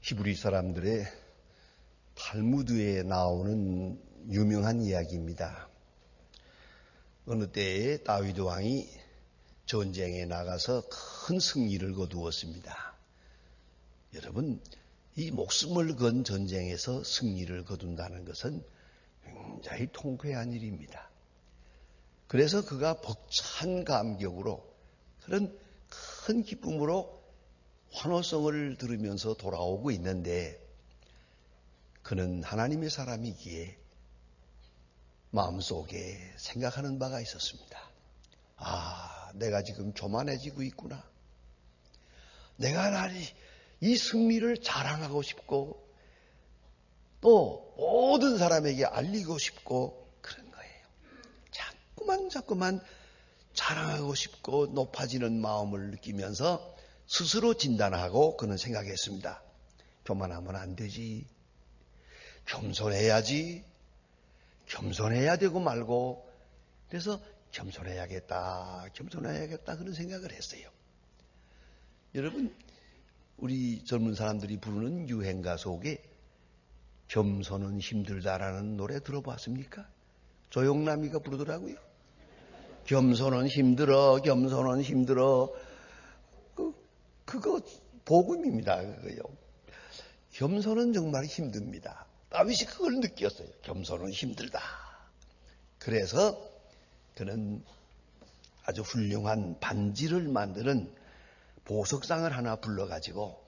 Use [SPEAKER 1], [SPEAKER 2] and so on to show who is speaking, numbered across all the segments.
[SPEAKER 1] 히브리 사람들의 탈무드에 나오는 유명한 이야기입니다. 어느 때에 다윗 왕이 전쟁에 나가서 큰 승리를 거두었습니다. 여러분, 이 목숨을 건 전쟁에서 승리를 거둔다는 것은 굉장히 통쾌한 일입니다. 그래서 그가 벅찬 감격으로 그런 큰 기쁨으로 환호성을 들으면서 돌아오고 있는데, 그는 하나님의 사람이기에 마음속에 생각하는 바가 있었습니다. 내가 지금 교만해지고 있구나. 내가 이 승리를 자랑하고 싶고 또 모든 사람에게 알리고 싶고 그런 거예요. 자꾸만 자랑하고 싶고 높아지는 마음을 느끼면서 스스로 진단하고 그는 생각했습니다. 교만하면 안 되지. 겸손해야지. 겸손해야 되고 말고. 그래서 겸손해야겠다 그런 생각을 했어요. 여러분, 우리 젊은 사람들이 부르는 유행가 속에 겸손은 힘들다라는 노래 들어봤습니까? 조용남이가 부르더라고요. 겸손은 힘들어. 그거 복음입니다. 그거요. 겸손은 정말 힘듭니다. 다윗이 그걸 느꼈어요. 겸손은 힘들다. 그래서 그는 아주 훌륭한 반지를 만드는 보석상을 하나 불러가지고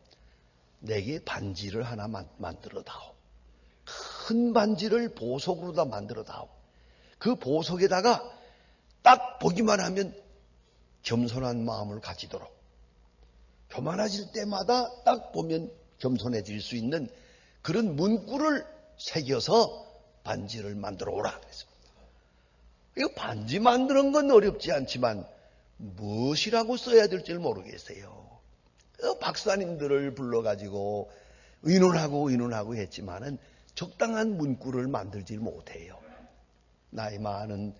[SPEAKER 1] 내게 반지를 하나 만들어 다오. 큰 반지를 보석으로 다 만들어 다오. 그 보석에다가 딱 보기만 하면 겸손한 마음을 가지도록, 교만해질 때마다 딱 보면 겸손해질 수 있는 그런 문구를 새겨서 반지를 만들어 오라 그랬습니다. 이거 반지 만드는 건 어렵지 않지만 무엇이라고 써야 될지 모르겠어요. 박사님들을 불러가지고 의논하고 했지만은 적당한 문구를 만들지 못해요. 나이 많은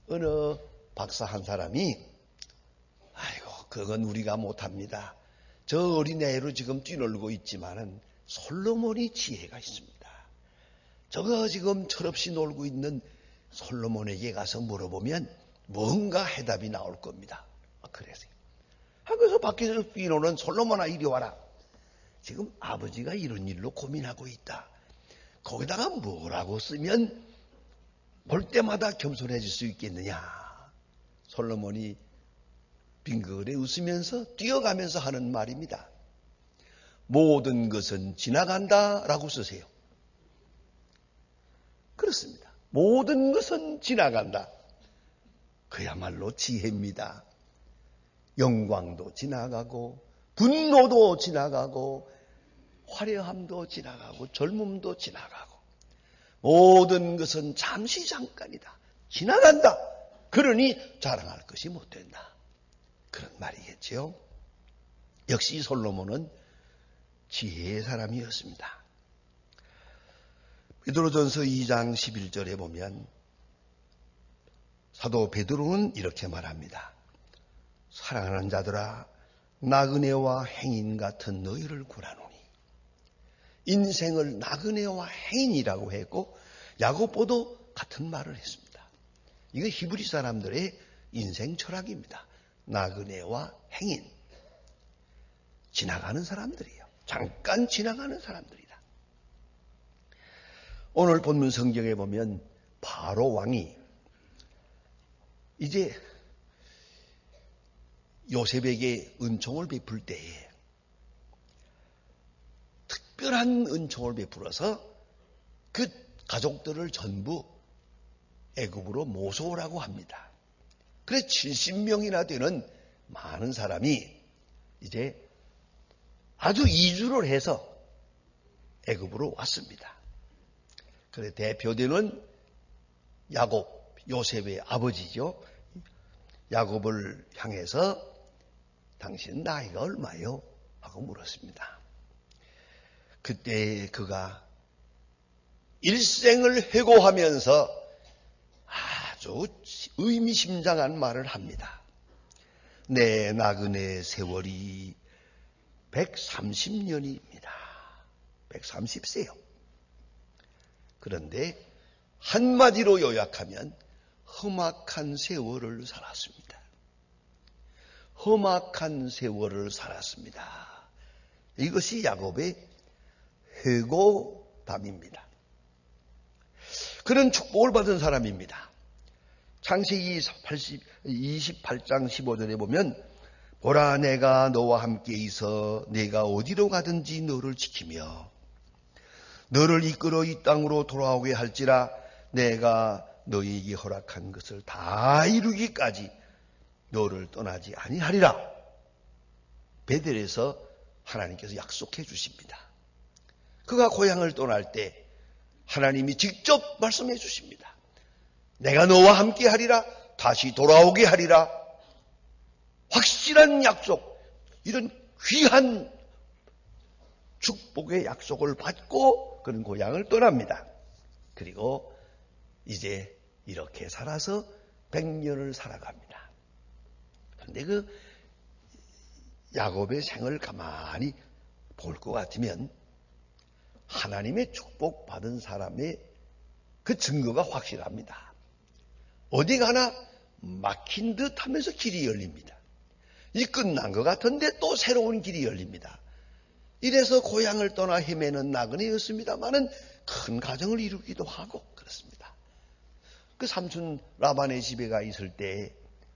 [SPEAKER 1] 어느 박사 한 사람이 그건 우리가 못합니다. 저 어린애로 지금 뛰놀고 있지만은 솔로몬이 지혜가 있습니다. 저거 지금 철없이 놀고 있는 솔로몬에게 가서 물어보면 뭔가 해답이 나올 겁니다. 그래서요. 그래서 밖에서 뛰노는 솔로몬아 이리 와라. 지금 아버지가 이런 일로 고민하고 있다. 거기다가 뭐라고 쓰면 볼 때마다 겸손해질 수 있겠느냐. 솔로몬이 빙그레 웃으면서 뛰어가면서 하는 말입니다. 모든 것은 지나간다라고 쓰세요. 그렇습니다. 모든 것은 지나간다. 그야말로 지혜입니다. 영광도 지나가고 분노도 지나가고 화려함도 지나가고 젊음도 지나가고 모든 것은 잠시 잠깐이다. 지나간다. 그러니 자랑할 것이 못 된다. 그런 말이겠죠. 역시 솔로몬은 지혜의 사람이었습니다. 베드로전서 2장 11절에 보면 사도 베드로는 이렇게 말합니다. 사랑하는 자들아, 나그네와 행인 같은 너희를 구하노니. 인생을 나그네와 행인이라고 했고 야고보도 같은 말을 했습니다. 이거 히브리 사람들의 인생 철학입니다. 나그네와 행인. 지나가는 사람들이에요. 잠깐 지나가는 사람들이다. 오늘 본문 성경에 보면 바로 왕이 이제 요셉에게 은총을 베풀 때에 특별한 은총을 베풀어서 그 가족들을 전부 애굽으로 모셔오라고 합니다. 그래서 70명이나 되는 많은 사람이 이제 아주 이주를 해서 애굽으로 왔습니다. 그래 대표되는 야곱, 요셉의 아버지죠. 야곱을 향해서 당신 나이가 얼마요? 하고 물었습니다. 그때 그가 일생을 회고하면서 아주 의미심장한 말을 합니다. 내 나그네 세월이 130년입니다. 130세요. 그런데 한마디로 요약하면 험악한 세월을 살았습니다. 험악한 세월을 살았습니다. 이것이 야곱의 회고담입니다. 그는 축복을 받은 사람입니다. 창세기 28장 15절에 보면 보라 내가 너와 함께 있어 내가 어디로 가든지 너를 지키며 너를 이끌어 이 땅으로 돌아오게 할지라 내가 너희에게 허락한 것을 다 이루기까지 너를 떠나지 아니하리라. 베델에서 하나님께서 약속해 주십니다. 그가 고향을 떠날 때 하나님이 직접 말씀해 주십니다. 내가 너와 함께 하리라. 다시 돌아오게 하리라. 확실한 약속, 이런 귀한 축복의 약속을 받고 그는 고향을 떠납니다. 그리고 이제 이렇게 살아서 100년을 살아갑니다. 그런데 그 야곱의 생을 가만히 볼 것 같으면 하나님의 축복 받은 사람의 그 증거가 확실합니다. 어디 가나 막힌 듯 하면서 길이 열립니다. 이 끝난 것 같은데 또 새로운 길이 열립니다. 이래서 고향을 떠나 헤매는 나그네였습니다마는 큰 가정을 이루기도 하고 그렇습니다. 그 삼촌 라반의 집에 가 있을 때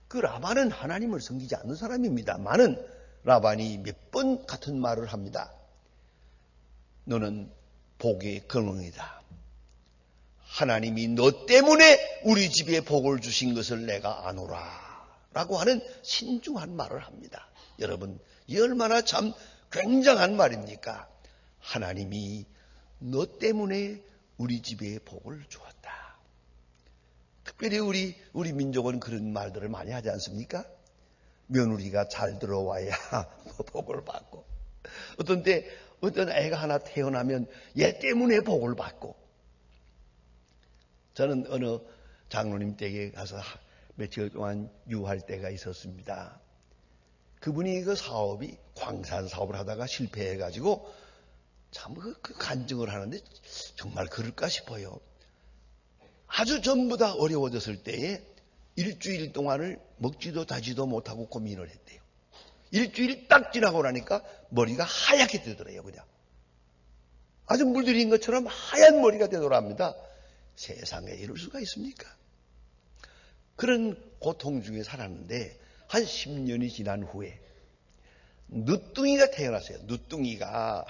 [SPEAKER 1] 그 라반은 하나님을 섬기지 않는 사람입니다마는 라반이 몇 번 같은 말을 합니다. 너는 복의 근원이다. 하나님이 너 때문에 우리 집에 복을 주신 것을 내가 아노라 라고 하는 신중한 말을 합니다. 여러분, 이 얼마나 참 굉장한 말입니까? 하나님이 너 때문에 우리 집에 복을 주었다. 특별히 우리 민족은 그런 말들을 많이 하지 않습니까? 며느리가 잘 들어와야 복을 받고, 어떤 때 어떤 애가 하나 태어나면 얘 때문에 복을 받고. 저는 어느 장로님 댁에 가서 며칠 동안 유할 때가 있었습니다. 그분이 그 사업이 광산 사업을 하다가 실패해가지고 참 그 간증을 하는데 정말 그럴까 싶어요. 아주 전부 다 어려워졌을 때에 일주일 동안을 먹지도 자지도 못하고 고민을 했대요. 일주일 딱 지나고 나니까 머리가 하얗게 되더래요. 그냥 아주 물들인 것처럼 하얀 머리가 되더랍니다. 세상에 이럴 수가 있습니까? 그런 고통 중에 살았는데 한 10년이 지난 후에 늦둥이가 태어났어요. 늦둥이가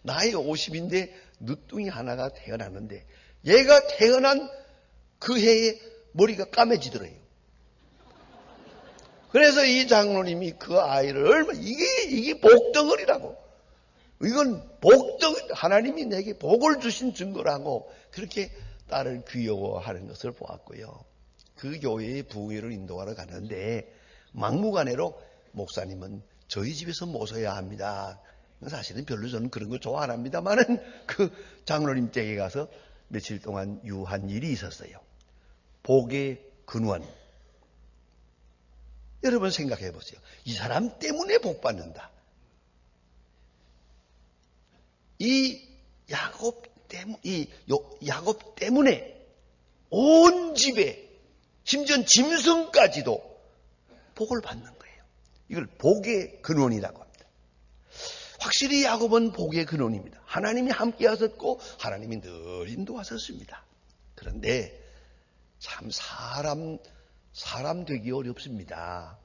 [SPEAKER 1] 나이 50인데 늦둥이 하나가 태어났는데 얘가 태어난 그 해에 머리가 까매지더래요. 그래서 이 장로님이 그 아이를 얼마나 이게 복덩어리라고, 이건 복덩어리, 하나님이 내게 복을 주신 증거라고 그렇게 딸을 귀여워하는 것을 보았고요. 그 교회의 부흥회를 인도하러 가는데 막무가내로 목사님은 저희 집에서 모셔야 합니다. 사실은 별로 저는 그런 거 좋아 안 합니다만은 그 장로님 댁에 가서 며칠 동안 유한 일이 있었어요. 복의 근원. 여러분 생각해 보세요. 이 사람 때문에 복 받는다. 이 야곱 때문에 온 집에 심지어 짐승까지도 복을 받는 거예요. 이걸 복의 근원이라고 합니다. 확실히 야곱은 복의 근원입니다. 하나님이 함께 하셨고 하나님이 늘 인도하셨습니다. 그런데 참 사람 되기 어렵습니다.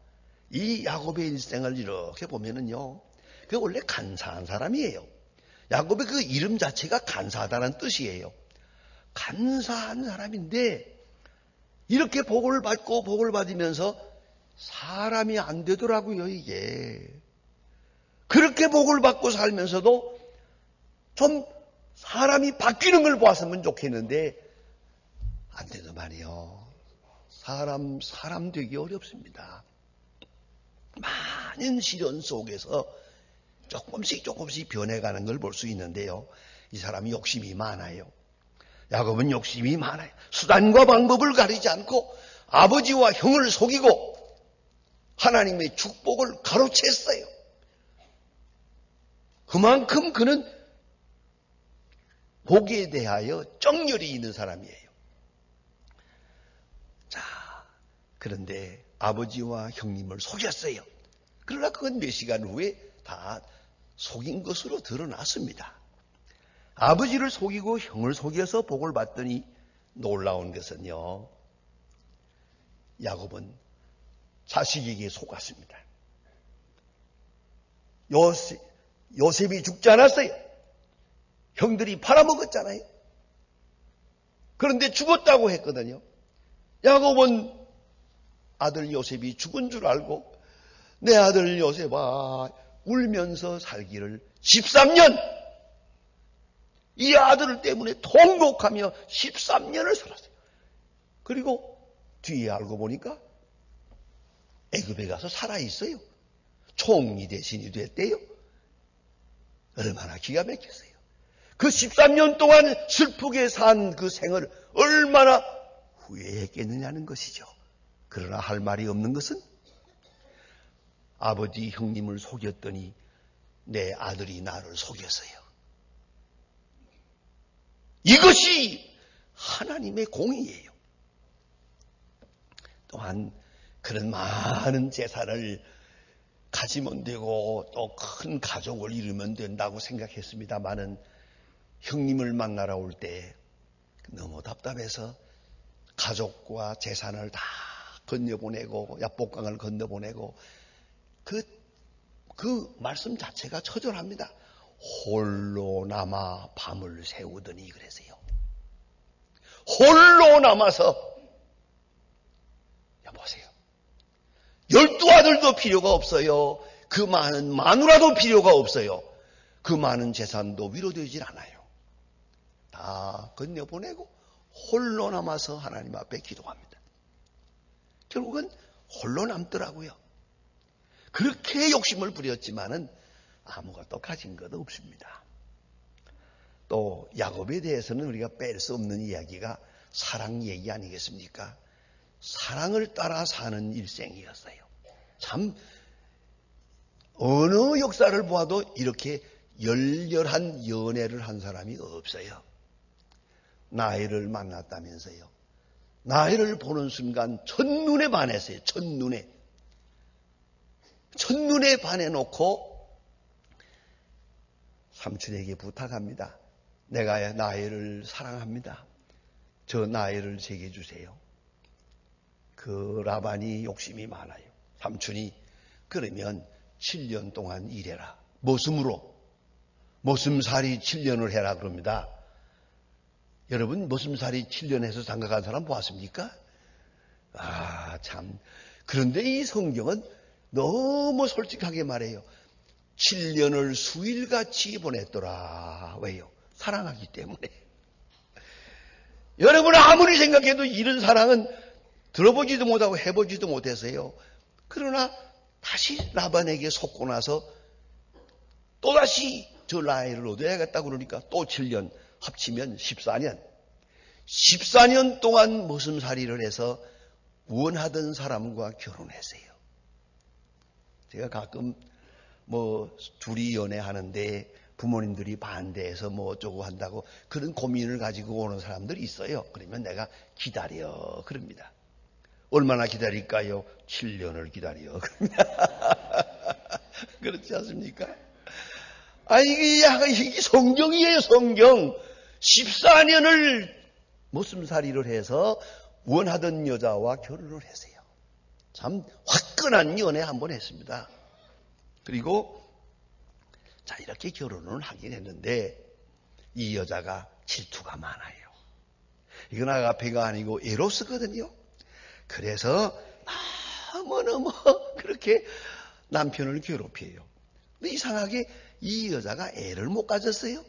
[SPEAKER 1] 이 야곱의 일생을 이렇게 보면은요, 그 원래 간사한 사람이에요. 야곱의 그 이름 자체가 간사하다는 뜻이에요. 간사한 사람인데 이렇게 복을 받고 복을 받으면서 사람이 안 되더라고요, 이게. 그렇게 복을 받고 살면서도 좀 사람이 바뀌는 걸 보았으면 좋겠는데 안 되는 말이요. 사람 되기 어렵습니다. 많은 시련 속에서 조금씩 변해가는 걸 볼 수 있는데요. 이 사람이 욕심이 많아요. 야곱은 욕심이 많아요. 수단과 방법을 가리지 않고 아버지와 형을 속이고 하나님의 축복을 가로챘어요. 그만큼 그는 복에 대하여 정열이 있는 사람이에요. 자, 그런데 아버지와 형님을 속였어요. 그러나 그건 몇 시간 후에 다 속인 것으로 드러났습니다. 아버지를 속이고 형을 속여서 복을 받더니 놀라운 것은요, 야곱은 자식에게 속았습니다. 요셉이 죽지 않았어요. 형들이 팔아먹었잖아요. 그런데 죽었다고 했거든요. 야곱은 아들 요셉이 죽은 줄 알고 내 아들 요셉아 울면서 살기를 13년 이 아들 때문에 통곡하며 13년을 살았어요. 그리고 뒤에 알고 보니까 애굽에 가서 살아있어요. 총리 대신이 됐대요. 얼마나 기가 막혔어요. 그 13년 동안 슬프게 산 그 생을 얼마나 후회했겠느냐는 것이죠. 그러나 할 말이 없는 것은 아버지 형님을 속였더니 내 아들이 나를 속였어요. 이것이 하나님의 공의예요. 또한 그런 많은 재산을 가지면 되고 또 큰 가족을 이루면 된다고 생각했습니다마는 형님을 만나러 올 때 너무 답답해서 가족과 재산을 다 건너보내고 야복강을 건너보내고 그 말씀 자체가 처절합니다. 홀로 남아 밤을 새우더니 그랬어요. 홀로 남아서 보세요. 12아들도 필요가 없어요. 그 많은 마누라도 필요가 없어요. 그 많은 재산도 위로되질 않아요. 다 건너보내고 홀로 남아서 하나님 앞에 기도합니다. 결국은 홀로 남더라고요. 그렇게 욕심을 부렸지만은 아무것도 가진 것 없습니다. 또 야곱에 대해서는 우리가 뺄 수 없는 이야기가 사랑 얘기 아니겠습니까? 사랑을 따라 사는 일생이었어요. 참 어느 역사를 보아도 이렇게 열렬한 연애를 한 사람이 없어요. 나이를 만났다면서요. 나이를 보는 순간 첫눈에 반했어요. 첫눈에 반해놓고 삼촌에게 부탁합니다. 내가 나이를 사랑합니다. 저 나이를 제게 주세요. 그 라반이 욕심이 많아요. 삼촌이 그러면 7년 동안 일해라. 머슴으로. 머슴살이 7년을 해라 그럽니다. 여러분 머슴살이 7년 해서 장가간 사람 보았습니까? 아 참. 그런데 이 성경은 너무 솔직하게 말해요. 7년을 수일같이 보냈더라. 왜요? 사랑하기 때문에. 여러분 아무리 생각해도 이런 사랑은 들어보지도 못하고 해보지도 못해서요. 그러나 다시 라반에게 속고 나서 또다시 저 나이를 얻어야겠다 그러니까 또 7년 합치면 14년. 14년 동안 머슴살이를 해서 원하던 사람과 결혼했어요. 제가 가끔 둘이 연애하는데 부모님들이 반대해서 어쩌고 한다고 그런 고민을 가지고 오는 사람들이 있어요. 그러면 내가 기다려 그럽니다. 얼마나 기다릴까요? 7년을 기다려. 그렇지 않습니까? 이게 성경이에요, 성경. 14년을 머슴살이를 해서 원하던 여자와 결혼을 했어요. 참 화끈한 연애 한번 했습니다. 그리고 자 이렇게 결혼을 하긴 했는데 이 여자가 질투가 많아요. 이건 아가페가 아니고 에로스거든요. 그래서 너무너무 그렇게 남편을 괴롭혀요. 근데 이상하게 이 여자가 애를 못 가졌어요.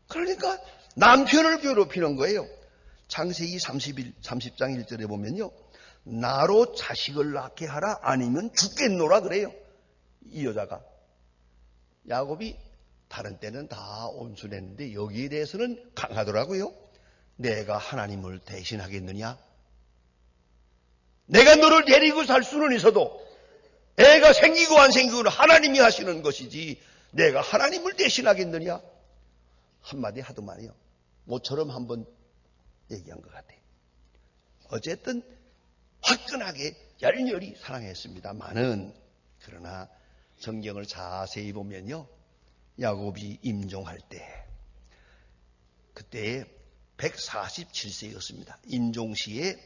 [SPEAKER 1] 그러니까 남편을 괴롭히는 거예요. 창세기 30장 1절에 보면요. 나로 자식을 낳게 하라 아니면 죽겠노라 그래요. 이 여자가. 야곱이 다른 때는 다 온순했는데 여기에 대해서는 강하더라고요. 내가 하나님을 대신하겠느냐? 내가 너를 데리고 살 수는 있어도 애가 생기고 안 생기고는 하나님이 하시는 것이지 내가 하나님을 대신하겠느냐? 한마디 하더만요. 모처럼 한번 얘기한 것 같아요. 어쨌든 화끈하게 열렬히 사랑했습니다만은, 그러나 성경을 자세히 보면요, 야곱이 임종할 때, 그때 147세였습니다. 임종시에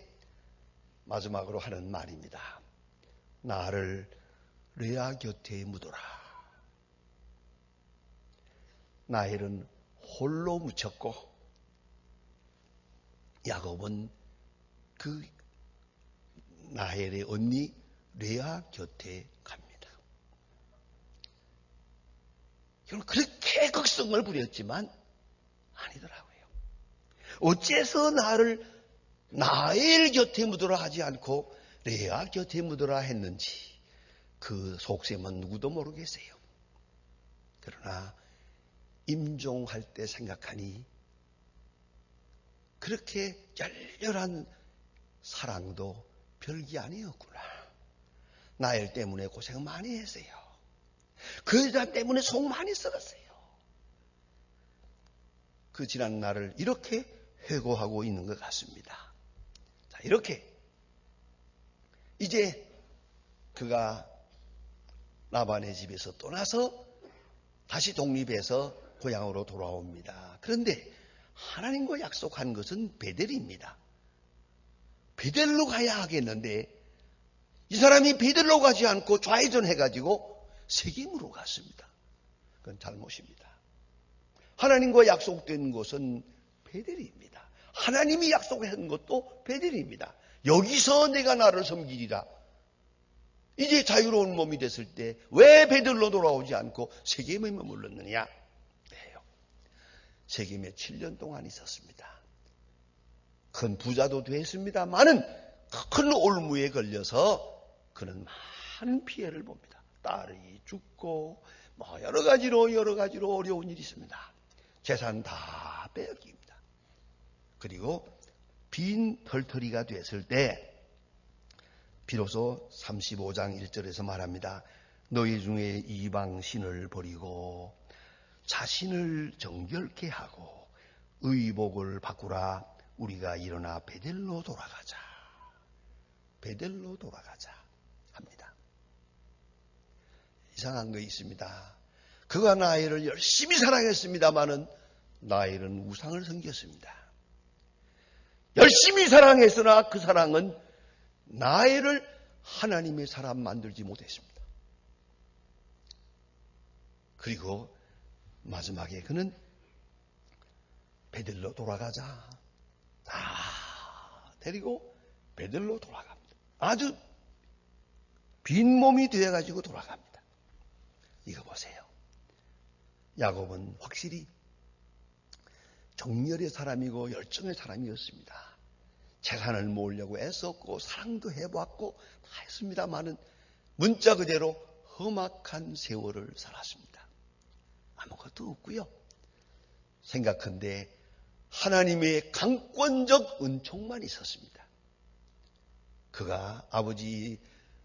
[SPEAKER 1] 마지막으로 하는 말입니다. 나를 레아 곁에 묻어라. 라헬은 홀로 묻혔고 야곱은 그 라헬의 언니 레아 곁에 갑니다. 그렇게 극성을 부렸지만 아니더라고요. 어째서 나를 라헬 곁에 묻어라 하지 않고 레아 곁에 묻어라 했는지 그 속셈은 누구도 모르겠어요. 그러나 임종할 때 생각하니 그렇게 열렬한 사랑도 별게 아니었구나. 라헬 때문에 고생 많이 했어요. 그 여자 때문에 속 많이 썩었어요. 그 지난 날을 이렇게 회고하고 있는 것 같습니다. 자, 이렇게 이제 그가 라반의 집에서 떠나서 다시 독립해서 고향으로 돌아옵니다. 그런데 하나님과 약속한 것은 베델입니다. 베델로 가야 하겠는데 이 사람이 베델로 가지 않고 좌회전해가지고 세겜으로 갔습니다. 그건 잘못입니다. 하나님과 약속된 곳은 베델입니다. 하나님이 약속한 것도 베델입니다. 여기서 내가 나를 섬기리라. 이제 자유로운 몸이 됐을 때 왜 베델로 돌아오지 않고 세겜에 머물렀느냐? 네요. 세겜에 7년 동안 있었습니다. 큰 부자도 됐습니다만은 큰 올무에 걸려서 그는 많은 피해를 봅니다. 딸이 죽고 여러 가지로 어려운 일이 있습니다. 재산 다 빼앗깁니다. 그리고 빈 털터리가 됐을 때 비로소 35장 1절에서 말합니다. 너희 중에 이방 신을 버리고 자신을 정결케 하고 의복을 바꾸라. 우리가 일어나 베델로 돌아가자. 베델로 돌아가자 합니다. 이상한 거 있습니다. 그가 라헬을 열심히 사랑했습니다마는 라헬은 우상을 섬겼습니다. 열심히 사랑했으나 그 사랑은 라헬을 하나님의 사람 만들지 못했습니다. 그리고 마지막에 그는 베델로 돌아가자. 데리고 베델로 돌아갑니다. 아주 빈몸이 되어가지고 돌아갑니다. 이거 보세요. 야곱은 확실히 정열의 사람이고 열정의 사람이었습니다. 재산을 모으려고 애썼고 사랑도 해봤고 다 했습니다마는 문자 그대로 험악한 세월을 살았습니다. 아무것도 없고요. 생각한데 하나님의 강권적 은총만 있었습니다. 그가 아버지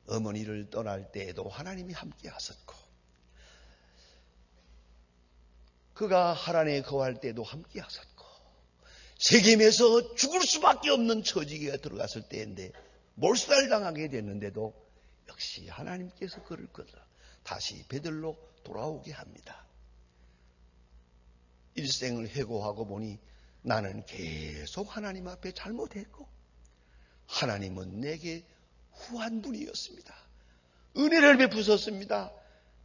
[SPEAKER 1] 어머니를 떠날 때에도 하나님이 함께 하셨고 그가 하란에 거할 때도 함께 하셨고 세겜에서 죽을 수밖에 없는 처지가 들어갔을 때인데 몰살당하게 됐는데도 역시 하나님께서 그를 끌어 다시 베들로 돌아오게 합니다. 일생을 회고하고 보니 나는 계속 하나님 앞에 잘못했고 하나님은 내게 후한 분이었습니다. 은혜를 베푸셨습니다.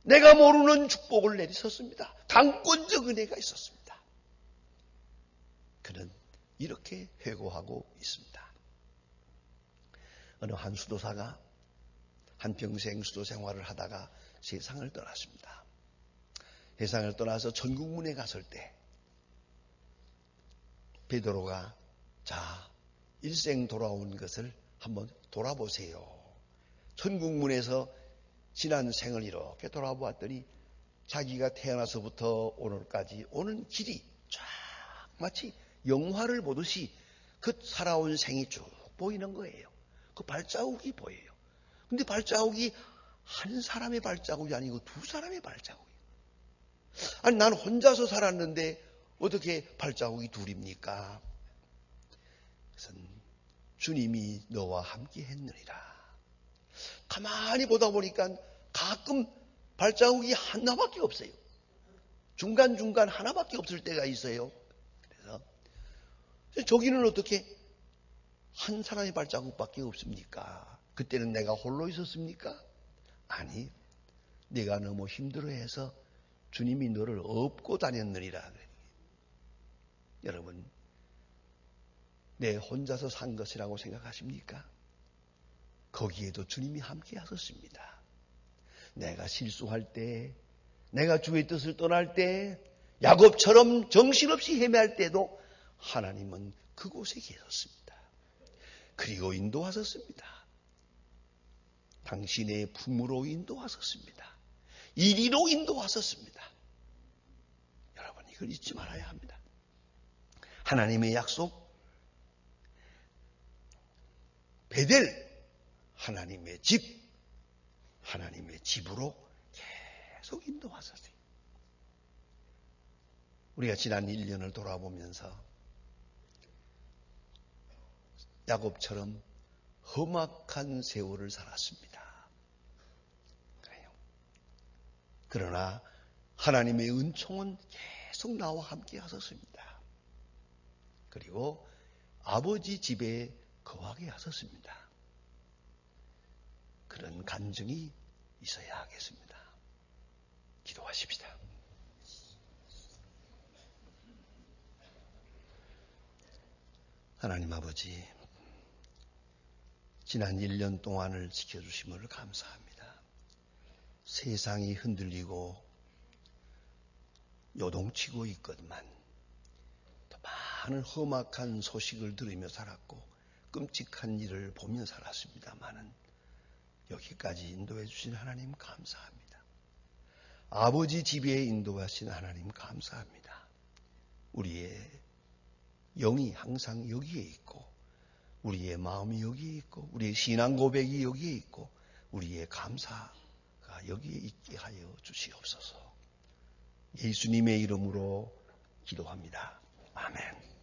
[SPEAKER 1] 내가 모르는 축복을 내리셨습니다. 강권적 은혜가 있었습니다. 그는 이렇게 회고하고 있습니다. 어느 한 수도사가 한평생 수도 생활을 하다가 세상을 떠났습니다. 세상을 떠나서 천국문에 갔을 때 베드로가 자 일생 돌아온 것을 한번 돌아보세요. 천국문에서 지난 생을 이렇게 돌아보았더니 자기가 태어나서부터 오늘까지 오는 길이 쫙 마치 영화를 보듯이 그 살아온 생이 쭉 보이는 거예요. 그 발자국이 보여요. 근데 발자국이 한 사람의 발자국이 아니고 두 사람의 발자국이에요. 아니 난 혼자서 살았는데 어떻게 발자국이 둘입니까? 그것은 주님이 너와 함께 했느니라. 가만히 보다 보니까 가끔 발자국이 하나밖에 없어요. 중간중간 하나밖에 없을 때가 있어요. 그래서 저기는 어떻게 한 사람의 발자국밖에 없습니까? 그때는 내가 홀로 있었습니까? 아니, 내가 너무 힘들어해서 주님이 너를 업고 다녔느니라. 여러분, 내 혼자서 산 것이라고 생각하십니까? 거기에도 주님이 함께 하셨습니다. 내가 실수할 때, 내가 주의 뜻을 떠날 때, 야곱처럼 정신없이 헤매할 때도 하나님은 그곳에 계셨습니다. 그리고 인도하셨습니다. 당신의 품으로 인도하셨습니다. 이리로 인도하셨습니다. 여러분, 이걸 잊지 말아야 합니다. 하나님의 약속, 베델, 하나님의 집, 하나님의 집으로 계속 인도하셨어요. 우리가 지난 1년을 돌아보면서 야곱처럼 험악한 세월을 살았습니다. 그러나 하나님의 은총은 계속 나와 함께 하셨습니다. 그리고 아버지 집에 거하게 하셨습니다. 그런 간증이 있어야 하겠습니다. 기도하십시다. 하나님 아버지, 지난 1년 동안을 지켜주심을 감사합니다. 세상이 흔들리고 요동치고 있건만 또 많은 험악한 소식을 들으며 살았고 끔찍한 일을 보며 살았습니다마는 여기까지 인도해 주신 하나님 감사합니다. 아버지 집에 인도하신 하나님 감사합니다. 우리의 영이 항상 여기에 있고 우리의 마음이 여기에 있고 우리의 신앙 고백이 여기에 있고 우리의 감사가 여기에 있게 하여 주시옵소서. 예수님의 이름으로 기도합니다. 아멘.